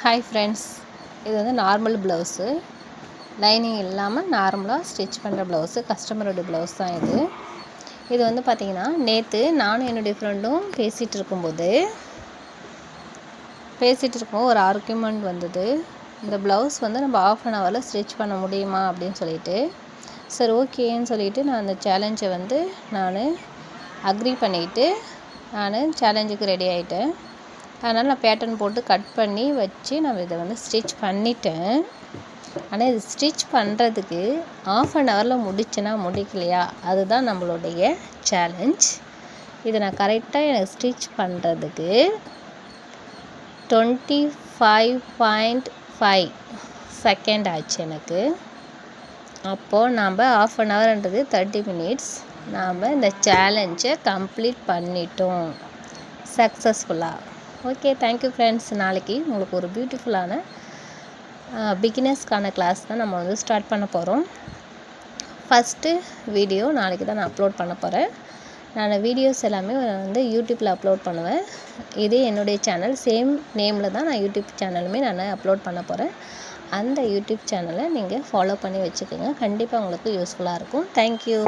Hi friends, இது வந்து normal blouse, lining இல்லாமல் நார்மலாக ஸ்டிச் பண்ணுற ப்ளவுஸு, கஸ்டமரோட ப்ளவுஸ் தான் இது. இது வந்து பார்த்திங்கன்னா, நேற்று நானும் என்னுடைய ஃப்ரெண்டும் பேசிகிட்டு இருக்கும்போது ஒரு ஆர்கியூமெண்ட் வந்தது. இந்த ப்ளவுஸ் வந்து நம்ம 1/2 ஹவரில் ஸ்டிச் பண்ண முடியுமா அப்படின்னு சொல்லிட்டு. சரி, ஓகேன்னு சொல்லிவிட்டு நான் அந்த சேலஞ்சை வந்து அக்ரி பண்ணிவிட்டு நான் சேலஞ்சுக்கு ரெடி ஆகிட்டேன். அதனால் நான் பேட்டர்ன் போட்டு கட் பண்ணி வச்சு நான் இதை வந்து ஸ்டிச் பண்ணிட்டேன். ஆனால் இது ஸ்டிச் பண்ணுறதுக்கு 1/2 ஹவரில் முடிச்சேன்னா முடிக்கலையா, அதுதான் நம்மளுடைய சேலஞ்ச். இதை நான் கரெக்டாக எனக்கு ஸ்டிச் பண்ணுறதுக்கு 25.5 செகண்ட் ஆச்சு எனக்கு. அப்போது நாம் 1/2 ஹவர்ன்றது 30 மினிட்ஸ். நாம் இந்த சேலஞ்சை கம்ப்ளீட் பண்ணிட்டோம் சக்ஸஸ்ஃபுல்லாக. Okay, thank you friends. நாளைக்கு உங்களுக்கு ஒரு பியூட்டிஃபுல்லான பிகினர்ஸ்க்கான கிளாஸ் தான் நம்ம வந்து ஸ்டார்ட் பண்ண போகிறோம். ஃபஸ்ட்டு வீடியோ நாளைக்கு தான் நான் அப்லோட் பண்ண போகிறேன். நான் வீடியோஸ் எல்லாமே வந்து யூடியூப்பில் அப்லோட் பண்ணுவேன். இதே என்னுடைய சேனல் சேம் நேமில் தான் நான் யூடியூப் சேனலுமே நான் அப்லோட் பண்ண போகிறேன். அந்த யூடியூப் சேனலை நீங்கள் ஃபாலோ பண்ணி வச்சுக்கோங்க. கண்டிப்பாக உங்களுக்கு யூஸ்ஃபுல்லாக இருக்கும். தேங்க்யூ.